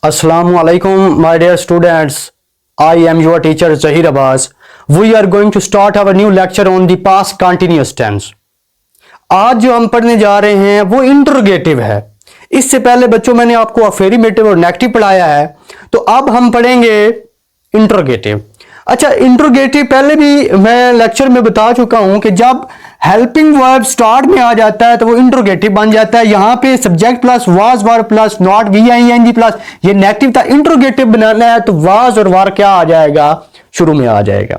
Assalamu alaikum, my dear students. I am your teacher Zahir Abbas. We are going to start our new lecture on the past continuous tense. आज जो हम पढ़ने जा रहे हैं वो इंटरोगेटिव है। इससे पहले बच्चों मैंने आपको अफर्मेटिव और नेगेटिव पढ़ाया है, तो अब हम पढ़ेंगे इंटरोगेटिव। अच्छा, इंटरोगेटिव पहले भी मैं लेक्चर में बता चुका हूं कि जब हेल्पिंग वर्ब स्टार्ट में आ जाता है तो वो इंटरोगेटिव बन जाता है। यहां पे subject plus was were plus not V plus ये नेगेटिव था। इंटरोगेटिव बनाना है तो वाज और वर क्या आ जाएगा, शुरू में आ जाएगा।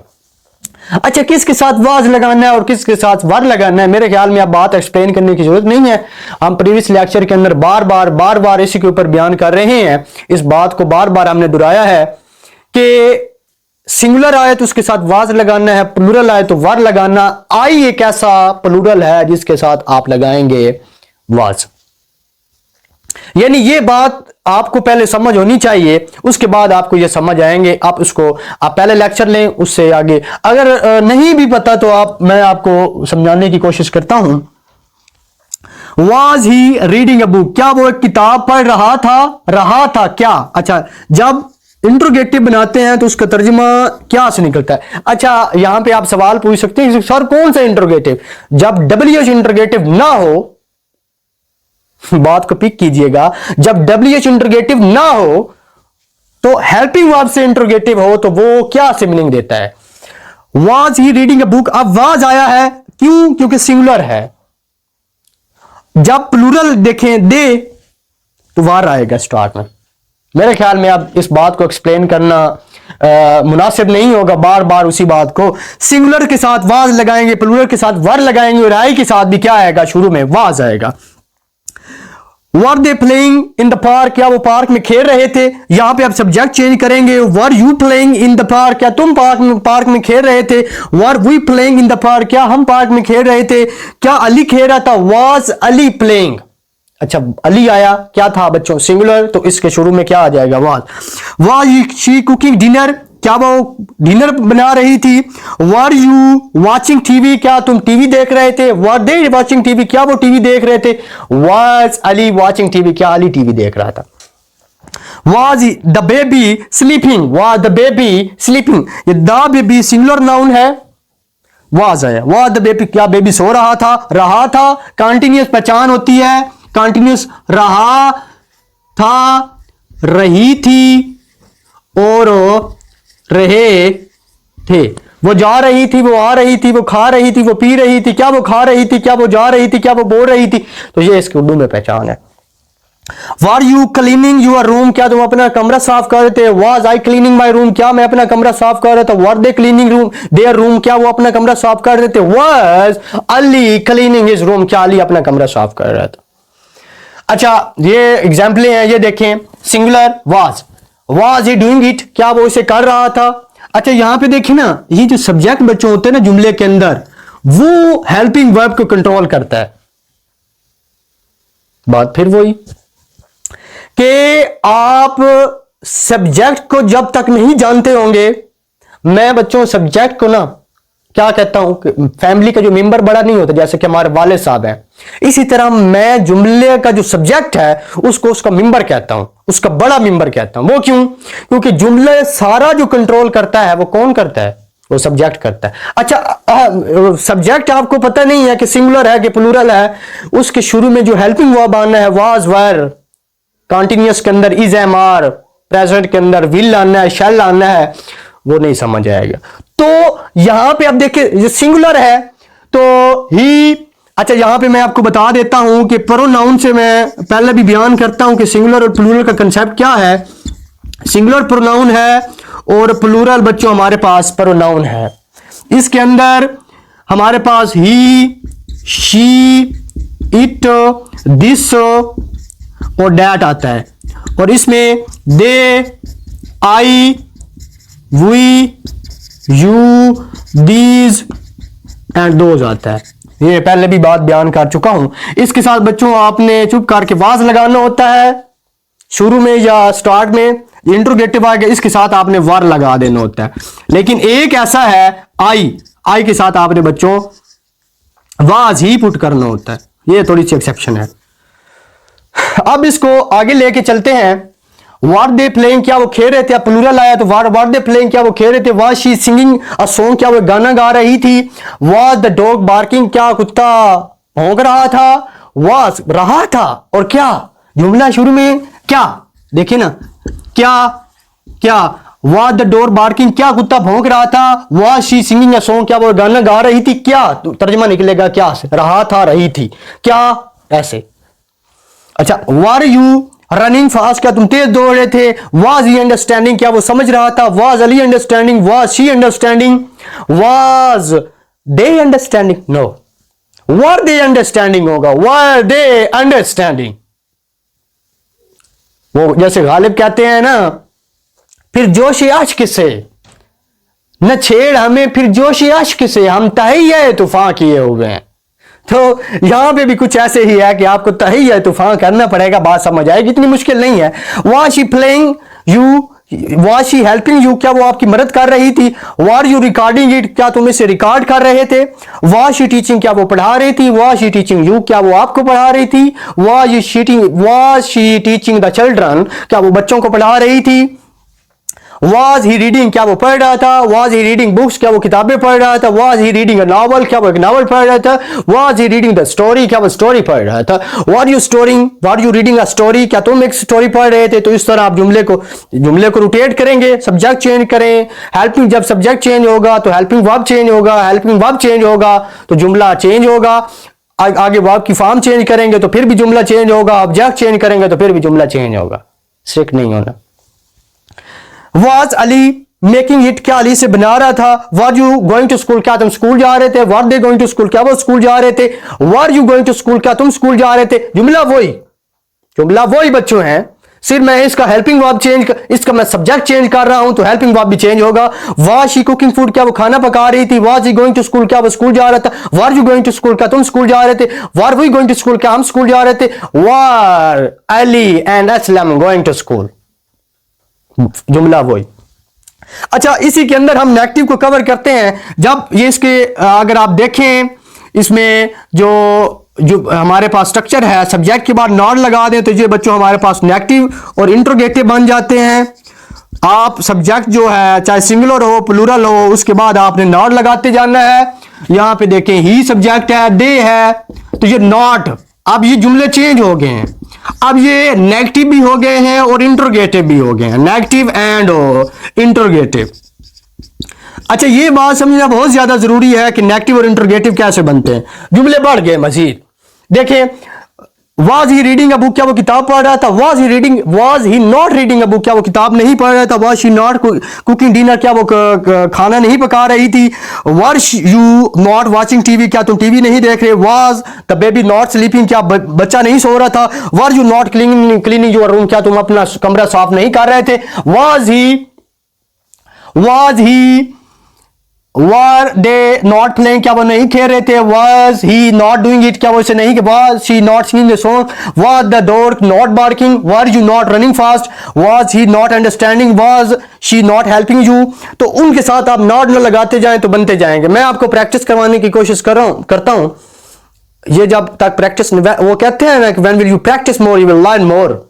अच्छा, किसके साथ वाज लगाना है और किसके साथ वर लगाना है, मेरे ख्याल में अब बात एक्सप्लेन करने की जरूरत नहीं है। हम प्रीवियस लेक्चर के अंदर बार बार इसी के ऊपर बयान कर रहे हैं। इस बात को बार बार हमने दोहराया है कि सिंगुलर आए तो उसके साथ वाज लगाना है, प्लूरल आए तो वर लगाना। आई एक ऐसा प्लूरल है जिसके साथ आप लगाएंगे वाज। यानी ये बात आपको पहले समझ होनी चाहिए, उसके बाद आपको ये समझ आएंगे। आप पहले लेक्चर लें, उससे आगे अगर नहीं भी पता तो मैं आपको समझाने की कोशिश करता हूं। Was he reading a book, क्या वो एक किताब पढ़ रहा था क्या। अच्छा, जब इंट्रोगेटिव बनाते हैं तो उसका तर्जुमा क्या से निकलता है। अच्छा, यहां पे आप सवाल पूछ सकते हैं सर कौन सा इंट्रोगेटिव, जब WH इंट्रोगेटिव ना हो, बात को पिक कीजिएगा, जब WH इंट्रोगेटिव ना हो तो हेल्पिंग वर्ब से इंट्रोगेटिव हो तो वो क्या से मीनिंग देता है। Was he reading a book, अब वाज आया है क्यों, क्योंकि सिंगुलर है। जब प्लूरल देखें दे तो वार आएगा स्टार्ट में। मेरे ख्याल में अब इस बात को एक्सप्लेन करना मुनासिब नहीं होगा, बार बार उसी बात को। सिंगुलर के साथ वाज लगाएंगे, प्लूरल के साथ वर लगाएंगे और आई के साथ भी क्या आएगा, शुरू में वाज आएगा। Were they playing in the park, क्या वो पार्क में खेल रहे थे। यहां पे आप सब्जेक्ट चेंज करेंगे, were you playing in the park, क्या तुम पार्क में खेल रहे थे। Were we playing in the park, क्या हम पार्क में खेल रहे थे। क्या अली खेल रहा था, वाज अली प्लेइंग। अच्छा, अली आया, क्या था बच्चों, सिंगुलर, तो इसके शुरू में क्या आ जाएगा, वाज शी कुकिंग डिनर, क्या वो डिनर बना रही थी। वर यू वॉचिंग टीवी, क्या तुम टीवी देख रहे थे। वर दे वॉचिंग टीवी, क्या वो टीवी देख रहे थे। वाज अली वॉचिंग टीवी, क्या अली टीवी देख रहा था। Was the baby sleeping, was the baby sleeping, ये द बेबी सिंगुलर नाउन है, वाज आया। वाज द बेबी, क्या बेबी सो रहा था। कंटिन्यूअस पहचान होती है, कंटिन्यूअस रहा था, रही थी और रहे थे। वो जा रही थी, वो आ रही थी, वो खा रही थी, वो पी रही थी, क्या वो खा रही थी, क्या वो जा रही थी, क्या वो बोल रही थी। तो ये इसके उर्दू में पहचान है। वार यू क्लीनिंग यूर रूम, क्या तुम अपना कमरा साफ कर रहे थे। Was I cleaning my room, क्या मैं अपना कमरा साफ कर रहा था। वर दे क्लीनिंग रूम देयर रूम, क्या वो अपना कमरा साफ कर रहे थे। Was Ali cleaning his room, क्या अली अपना कमरा साफ कर रहा था। अच्छा, ये एग्जाम्पलें हैं, ये देखें। Singular was he doing it, क्या वो इसे कर रहा था। अच्छा, यहां पे देखिए ना, ये जो सब्जेक्ट बच्चों होते हैं ना जुमले के अंदर, वो हेल्पिंग वर्ब को कंट्रोल करता है। बात फिर वही कि आप सब्जेक्ट को जब तक नहीं जानते होंगे, मैं बच्चों सब्जेक्ट को ना क्या कहता हूं कि फैमिली का जो मेंबर बड़ा नहीं होता, जैसे कि हमारे वालिद साहब हैं, इसी तरह मैं जुमले का जो सब्जेक्ट है उसको उसका मेंबर कहता हूं, उसका बड़ा मेंबर कहता हूं। वो क्यों, क्योंकि जुमले सारा जो कंट्रोल करता है वो कौन करता है, वो सब्जेक्ट करता है। अच्छा, सब्जेक्ट आपको पता नहीं है कि सिंगुलर है कि प्लूरल है, उसके शुरू में जो हेल्पिंग वर्ब आना है वाज वर, कंटिन्यूअस के अंदर इज एम आर, प्रेजेंट के अंदर विल आना है, शैल आना है, वो नहीं समझ आएगा। तो यहां पे अब देखिए ये सिंगुलर है तो ही। अच्छा, यहां पे मैं आपको बता देता हूं कि प्रोनाउन से मैं पहले भी बयान करता हूं कि सिंगुलर और प्लूरल का कंसेप्ट क्या है। सिंगुलर प्रोनाउन है और प्लूरल बच्चों हमारे पास प्रोनाउन है। इसके अंदर हमारे पास ही, शी, इट, दिस और डैट आता है, और इसमें they, I, we, you, these and those आता है। ये पहले भी बात बयान कर चुका हूं। इसके साथ बच्चों आपने चुप करके वाज लगाना होता है शुरू में या स्टार्ट में, इंट्रोगेटिव आ गया, इसके साथ आपने वर लगा देना होता है। लेकिन एक ऐसा है आई के साथ आपने बच्चों वाज ही पुट करना होता है, ये थोड़ी सी एक्सेप्शन है। अब इसको आगे लेके चलते हैं। वर दे प्लेइंग, क्या वो खेल रहे थे, प्लूरल आया तो वर दे प्लेइंग, क्या वो खेल रहे थे। Was she singing a song, क्या वो गाना गा रही थी। वाज द डॉग बार्किंग, क्या कुत्ता भौंक रहा था। वाज रहा था और क्या, जुमला शुरू में क्या, देखिए ना, क्या क्या, वाज द डोर बार्किंग, क्या कुत्ता भौंक रहा था। Was she singing a song, क्या वो गाना गा रही थी। क्या, तो तर्जमा निकलेगा क्या से, रहा था, रही थी, क्या, ऐसे। अच्छा, वर यू रनिंग फास्ट, क्या तुम तेज दौड़ रहे थे। वाज ही अंडरस्टैंडिंग, क्या वो समझ रहा था। Was Ali understanding, was she understanding, was they understanding, no, were they understanding होगा, वर दे अंडरस्टैंडिंग। वो जैसे गालिब कहते हैं ना, फिर जोश अश्क से न छेड़ हमें, फिर जोश अश्क से हम तहैया तूफान किए हुए हैं। तो यहां पे भी कुछ ऐसे ही है कि आपको तहैया तूफान करना पड़ेगा, बात समझ आएगी, इतनी मुश्किल नहीं है। Was she playing you, was she helping you, क्या वो आपकी मदद कर रही थी। वर यू रिकॉर्डिंग इट, क्या तुम इसे रिकॉर्ड कर रहे थे। वाज शी टीचिंग, क्या वो पढ़ा रही थी। वाज शी टीचिंग यू, क्या वो आपको पढ़ा रही थी। Was she teaching the children, क्या वो बच्चों को पढ़ा रही थी। वाज ही रीडिंग, क्या वो पढ़ रहा था। वाज ही रीडिंग बुक्स, क्या वो किताबें पढ़ रहा था। Was he reading a novel, क्या वो एक नॉवल पढ़ रहा था। Was he reading the story, क्या वो स्टोरी पढ़ रहा था। Were you reading a story, क्या तुम एक स्टोरी पढ़ रहे थे। तो इस तरह आप जुमले को रोटेट करेंगे, सब्जेक्ट चेंज करें। हेल्पिंग, जब सब्जेक्ट चेंज होगा तो हेल्पिंग वर्ब चेंज होगा, हेल्पिंग वर्ब चेंज होगा तो जुमला चेंज होगा। आगे वर्ब की फॉर्म चेंज करेंगे तो फिर भी जुमला चेंज होगा, ऑब्जेक्ट चेंज करेंगे तो फिर भी जुमला चेंज होगा, स्ट्रिक्ट नहीं होना। वाज अली मेकिंग इट, क्या अली से बना रहा था। Were you going to school, क्या तुम स्कूल जा रहे थे। Were they going to school, क्या वो स्कूल जा रहे थे। Were you going to school, क्या तुम स्कूल जा रहे थे। जुमला वही बच्चों हैं, सिर्फ मैं इसका हेल्पिंग वर्ब इसका मैं सब्जेक्ट चेंज कर रहा हूं तो हेल्पिंग वर्ब भी चेंज होगा। वाज शी कुकिंग फूड, क्या वो खाना पका रही थी। Was he going to school, क्या वो स्कूल जा रहा था। Were you going to school, क्या तुम स्कूल जा रहे थे। Were we going to school, क्या हम स्कूल जा रहे थे। Were Ali and Aslam going to school, जुमला वही। अच्छा, इसी के अंदर हम नेगेटिव को कवर करते हैं। जब ये इसके अगर आप देखें, इसमें जो हमारे पास स्ट्रक्चर है, सब्जेक्ट के बाद नॉट लगा दें तो ये बच्चों हमारे पास नेगेटिव और इंट्रोगेटिव बन जाते हैं। आप सब्जेक्ट जो है चाहे सिंगुलर हो प्लूरल हो, उसके बाद आपने नॉट लगाते जाना है। यहां पे देखें, ही सब्जेक्ट है, दे है, तो ये नॉट, अब ये जुमले चेंज हो गए हैं। अब ये नेगेटिव भी हो गए हैं और इंट्रोगेटिव भी हो गए हैं, नेगेटिव एंड इंट्रोगेटिव। अच्छा, ये बात समझना बहुत ज्यादा जरूरी है कि नेगेटिव और इंट्रोगेटिव कैसे बनते हैं। जुमले बढ़ गए मजीद, देखें। Was he reading a book, क्या वो किताब पढ़ रहा था। Was he not reading a book, क्या वो किताब नहीं पढ़ रहा था। Was she not cooking dinner, क्या वो खाना नहीं पका रही थी। Were you not watching TV, क्या तुम टीवी नहीं देख रहे। Was the baby not sleeping, क्या बच्चा नहीं सो रहा था। Were you not cleaning your room, क्या तुम अपना कमरा साफ नहीं कर रहे थे। वर दे नॉट प्लेइंग, क्या वो नहीं खेल रहे थे। Was he not doing it, क्या वो इसे नहीं। Was she not singing the song. Was the dog not barking. Were you not running fast. Was he not understanding. Was she not helping you. तो उनके साथ आप नॉट न लगाते जाएं तो बनते जाएंगे। मैं आपको प्रैक्टिस करवाने की कोशिश करता हूं। ये जब तक प्रैक्टिस, वो कहते हैं ना, when will you practice more you will learn more.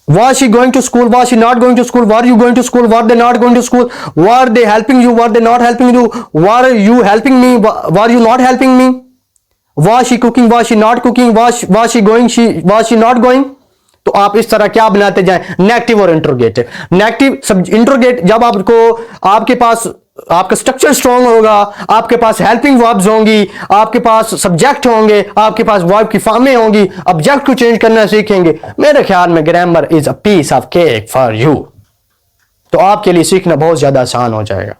Was she going to school? Was she not going to school? Were you going to school? Were they not going to school? Were they helping you? Were they not helping you? Were you helping me? Were you not helping me? Was she cooking? Was she not cooking? Was she going? Was she not going? तो आप इस तरह क्या बनाते जाएं, negative और interrogative. Negative सब interrogate, जब आपके पास आपका स्ट्रक्चर स्ट्रांग होगा, आपके पास हेल्पिंग वर्ब्स होंगी, आपके पास सब्जेक्ट होंगे, आपके पास वर्ब की फॉर्में होंगी, ऑब्जेक्ट को चेंज करना सीखेंगे। मेरे ख्याल में grammar is a piece of cake for you. तो आपके लिए सीखना बहुत ज्यादा आसान हो जाएगा।